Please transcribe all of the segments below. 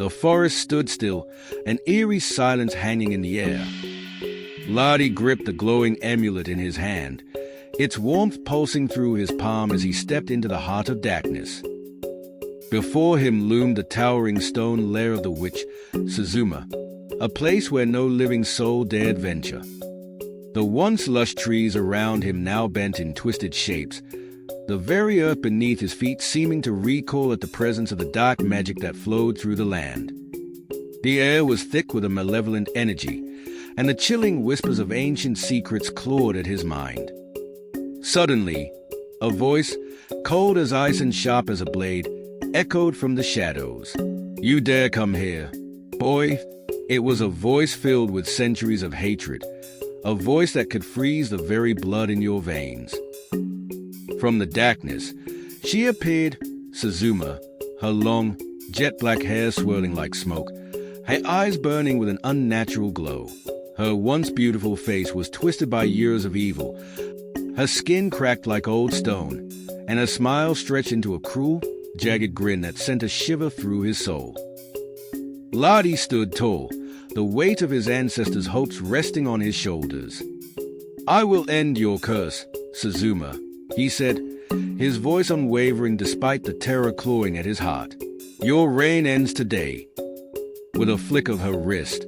The forest stood still, an eerie silence hanging in the air. Ladi gripped the glowing amulet in his hand, its warmth pulsing through his palm as he stepped into the heart of darkness. Before him loomed the towering stone lair of the witch, Suzuma, a place where no living soul dared venture. The once lush trees around him now bent in twisted shapes, the very earth beneath his feet seeming to recoil at the presence of the dark magic that flowed through the land. The air was thick with a malevolent energy, and the chilling whispers of ancient secrets clawed at his mind. Suddenly, a voice, cold as ice and sharp as a blade, echoed from the shadows. "You dare come here, boy?" It was a voice filled with centuries of hatred, a voice that could freeze the very blood in your veins. From the darkness, she appeared, Suzuma, her long, jet-black hair swirling like smoke, her eyes burning with an unnatural glow. Her once beautiful face was twisted by years of evil, her skin cracked like old stone, and her smile stretched into a cruel, jagged grin that sent a shiver through his soul. Ladi stood tall, the weight of his ancestors' hopes resting on his shoulders. "I will end your curse, Suzuma," he said, his voice unwavering despite the terror clawing at his heart. "Your reign ends today." With a flick of her wrist,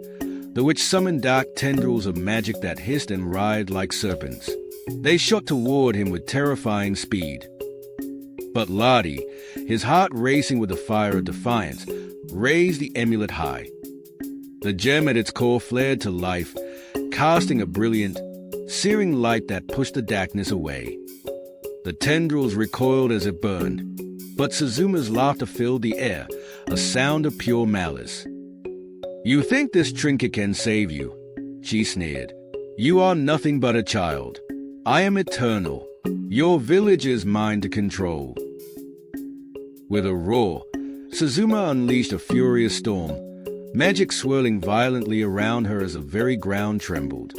the witch summoned dark tendrils of magic that hissed and writhed like serpents. They shot toward him with terrifying speed. But Ladi, his heart racing with the fire of defiance, raised the amulet high. The gem at its core flared to life, casting a brilliant, searing light that pushed the darkness away. The tendrils recoiled as it burned, but Suzuma's laughter filled the air, a sound of pure malice. "You think this trinket can save you?" she sneered. "You are nothing but a child. I am eternal. Your village is mine to control." With a roar, Suzuma unleashed a furious storm, magic swirling violently around her as the very ground trembled.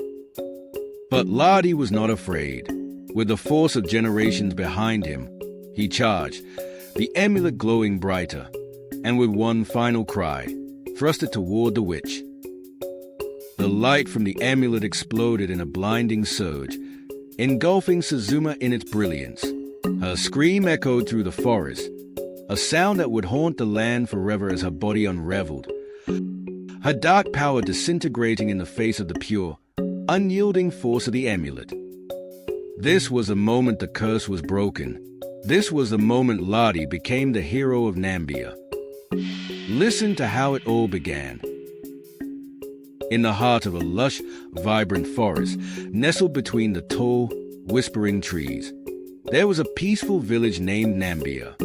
But Ladi was not afraid. With the force of generations behind him, he charged, the amulet glowing brighter, and with one final cry, thrust it toward the witch. The light from the amulet exploded in a blinding surge, engulfing Suzuma in its brilliance. Her scream echoed through the forest, a sound that would haunt the land forever as her body unraveled, her dark power disintegrating in the face of the pure, unyielding force of the amulet. This was the moment the curse was broken. This was the moment Ladi became the hero of Nambia. Listen to how it all began. In the heart of a lush, vibrant forest, nestled between the tall, whispering trees, there was a peaceful village named Nambia.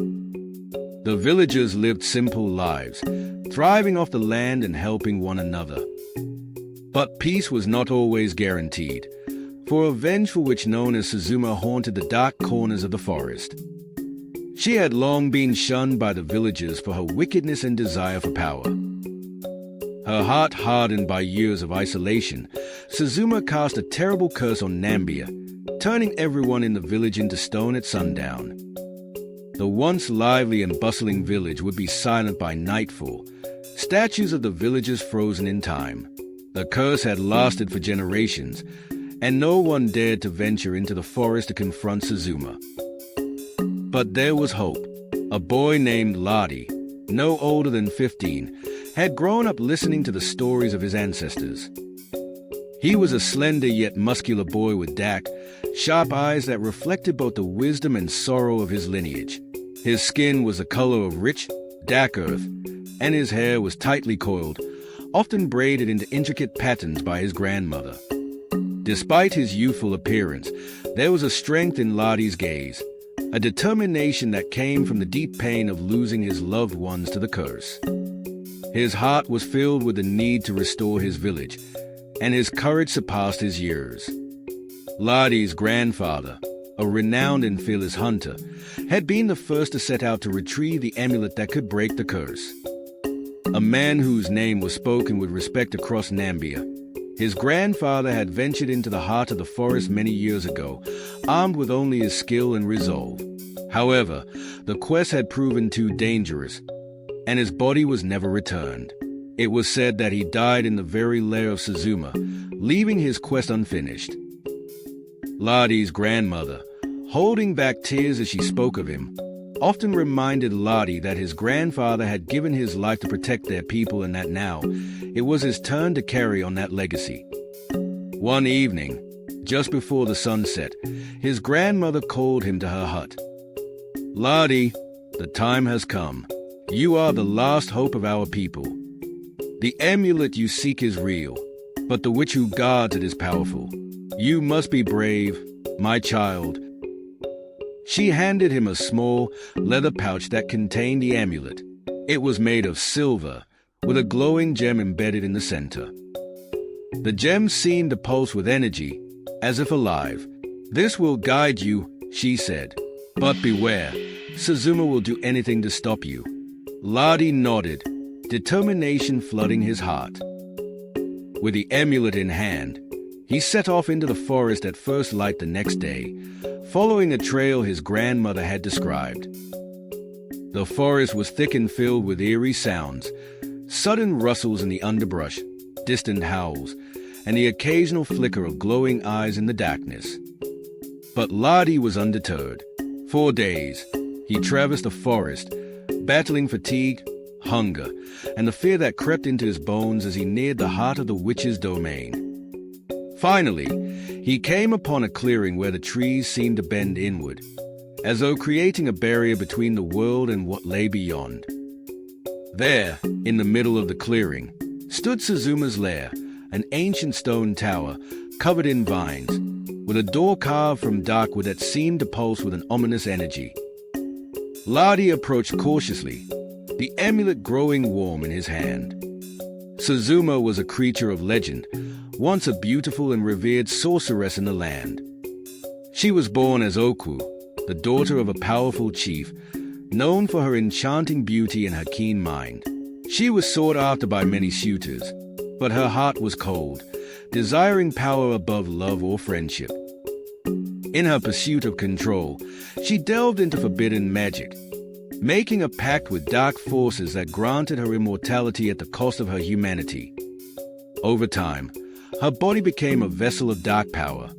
The villagers lived simple lives, thriving off the land and helping one another. But peace was not always guaranteed, for a vengeful witch known as Suzuma haunted the dark corners of the forest. She had long been shunned by the villagers for her wickedness and desire for power. Her heart hardened by years of isolation, Suzuma cast a terrible curse on Nambia, turning everyone in the village into stone at sundown. The once lively and bustling village would be silent by nightfall, statues of the villagers frozen in time. The curse had lasted for generations, and no one dared to venture into the forest to confront Suzuma. But there was hope. A boy named Ladi, no older than 15, had grown up listening to the stories of his ancestors. He was a slender yet muscular boy with dark, sharp eyes that reflected both the wisdom and sorrow of his lineage. His skin was the color of rich, dark earth, and his hair was tightly coiled, often braided into intricate patterns by his grandmother. Despite his youthful appearance, there was a strength in Ladi's gaze, a determination that came from the deep pain of losing his loved ones to the curse. His heart was filled with the need to restore his village, and his courage surpassed his years. Ladi's grandfather, a renowned and fearless hunter, had been the first to set out to retrieve the amulet that could break the curse. A man whose name was spoken with respect across Nambia. His grandfather had ventured into the heart of the forest many years ago, armed with only his skill and resolve. However, the quest had proven too dangerous, and his body was never returned. It was said that he died in the very lair of Suzuma, leaving his quest unfinished. Ladi's grandmother, holding back tears as she spoke of him, often reminded Ladi that his grandfather had given his life to protect their people and that now it was his turn to carry on that legacy. One evening, just before the sunset, his grandmother called him to her hut. "Ladi, the time has come. You are the last hope of our people. The amulet you seek is real, but the witch who guards it is powerful. You must be brave, my child." She handed him a small leather pouch that contained the amulet. It was made of silver, with a glowing gem embedded in the center. The gem seemed to pulse with energy, as if alive. "This will guide you," she said. "But beware, Suzuma will do anything to stop you." Ladi nodded, determination flooding his heart. With the amulet in hand, he set off into the forest at first light the next day, following a trail his grandmother had described. The forest was thick and filled with eerie sounds, sudden rustles in the underbrush, distant howls, and the occasional flicker of glowing eyes in the darkness. But Ladi was undeterred. For days, he traversed the forest, battling fatigue, hunger, and the fear that crept into his bones as he neared the heart of the witch's domain. Finally, he came upon a clearing where the trees seemed to bend inward, as though creating a barrier between the world and what lay beyond. There, in the middle of the clearing, stood Suzuma's lair, an ancient stone tower covered in vines, with a door carved from dark wood that seemed to pulse with an ominous energy. Ladi approached cautiously, the amulet growing warm in his hand. Suzuma was a creature of legend, once a beautiful and revered sorceress in the land. She was born as Oku, the daughter of a powerful chief, known for her enchanting beauty and her keen mind. She was sought after by many suitors, but her heart was cold, desiring power above love or friendship. In her pursuit of control, she delved into forbidden magic, making a pact with dark forces that granted her immortality at the cost of her humanity. Over time, her body became a vessel of dark power.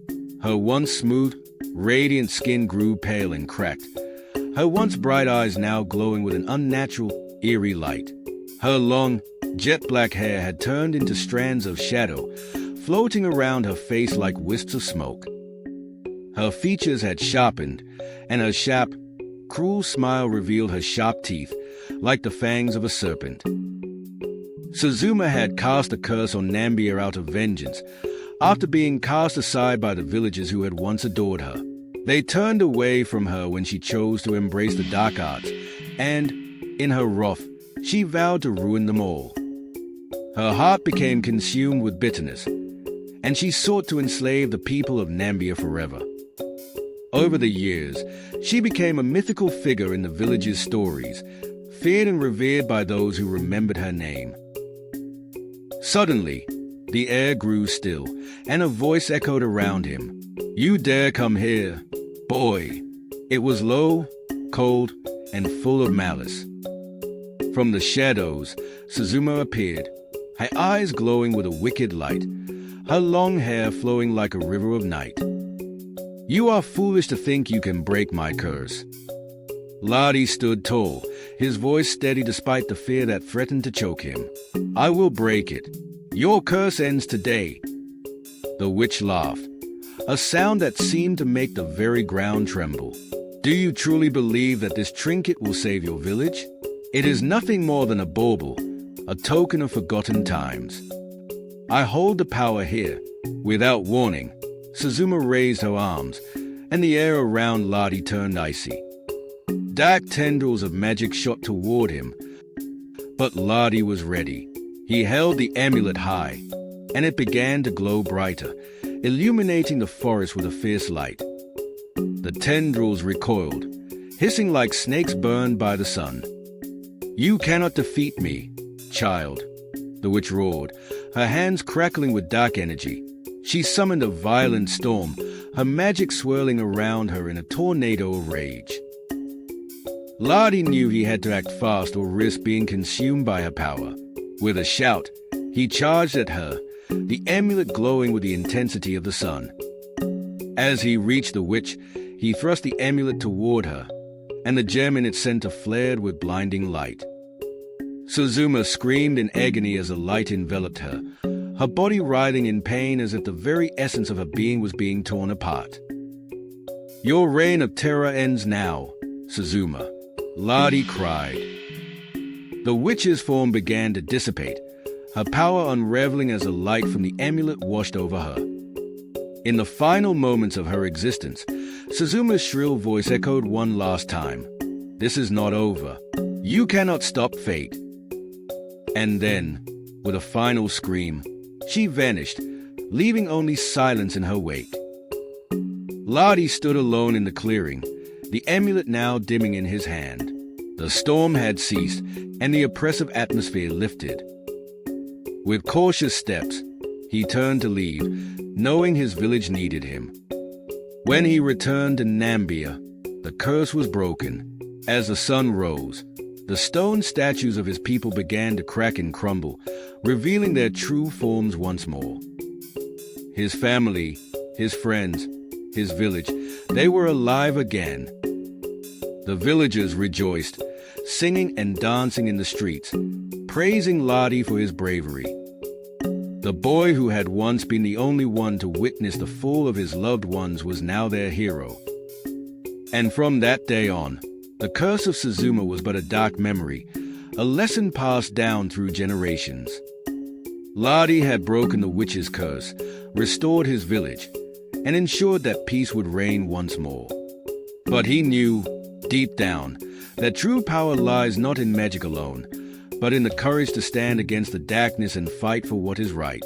Her once smooth, radiant skin grew pale and cracked, her once bright eyes now glowing with an unnatural, eerie light. Her long, jet-black hair had turned into strands of shadow, floating around her face like wisps of smoke. Her features had sharpened, and her sharp, cruel smile revealed her sharp teeth, like the fangs of a serpent. Suzuma had cast a curse on Nambia out of vengeance, after being cast aside by the villagers who had once adored her. They turned away from her when she chose to embrace the dark arts, and, in her wrath, she vowed to ruin them all. Her heart became consumed with bitterness, and she sought to enslave the people of Nambia forever. Over the years, she became a mythical figure in the village's stories, feared and revered by those who remembered her name. Suddenly, the air grew still, and a voice echoed around him. "You dare come here, boy." It was low, cold, and full of malice. From the shadows, Suzuma appeared, her eyes glowing with a wicked light, her long hair flowing like a river of night. "You are foolish to think you can break my curse." Ladi stood tall, his voice steady despite the fear that threatened to choke him. "I will break it. Your curse ends today." The witch laughed, a sound that seemed to make the very ground tremble. "Do you truly believe that this trinket will save your village? It is nothing more than a bauble, a token of forgotten times. I hold the power here." Without warning, Suzuma raised her arms, and the air around Ladi turned icy. Dark tendrils of magic shot toward him, but Ladi was ready. He held the amulet high, and it began to glow brighter, illuminating the forest with a fierce light. The tendrils recoiled, hissing like snakes burned by the sun. "You cannot defeat me, child," the witch roared, her hands crackling with dark energy. She summoned a violent storm, her magic swirling around her in a tornado of rage. Ladi knew he had to act fast or risk being consumed by her power. With a shout, he charged at her, the amulet glowing with the intensity of the sun. As he reached the witch, he thrust the amulet toward her, and the gem in its center flared with blinding light. Suzuma screamed in agony as the light enveloped her, her body writhing in pain as if the very essence of her being was being torn apart. "Your reign of terror ends now, Suzuma," Ladi cried. The witch's form began to dissipate, her power unraveling as the light from the amulet washed over her. In the final moments of her existence, Suzuma's shrill voice echoed one last time. "This is not over. You cannot stop fate." And then, with a final scream, she vanished, leaving only silence in her wake. Ladi stood alone in the clearing, the amulet now dimming in his hand. The storm had ceased, and the oppressive atmosphere lifted. With cautious steps, he turned to leave, knowing his village needed him. When he returned to Nambia, the curse was broken. As the sun rose, the stone statues of his people began to crack and crumble, revealing their true forms once more. His family, his friends, his village, they were alive again. The villagers rejoiced, singing and dancing in the streets, praising Ladi for his bravery. The boy who had once been the only one to witness the fall of his loved ones was now their hero. And from that day on, the curse of Suzuma was but a dark memory, a lesson passed down through generations. Ladi had broken the witch's curse, restored his village, and ensured that peace would reign once more. But he knew, deep down, that true power lies not in magic alone, but in the courage to stand against the darkness and fight for what is right.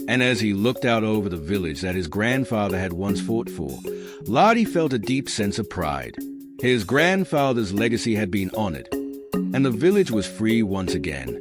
And as he looked out over the village that his grandfather had once fought for, Ladi felt a deep sense of pride. His grandfather's legacy had been honored, and the village was free once again.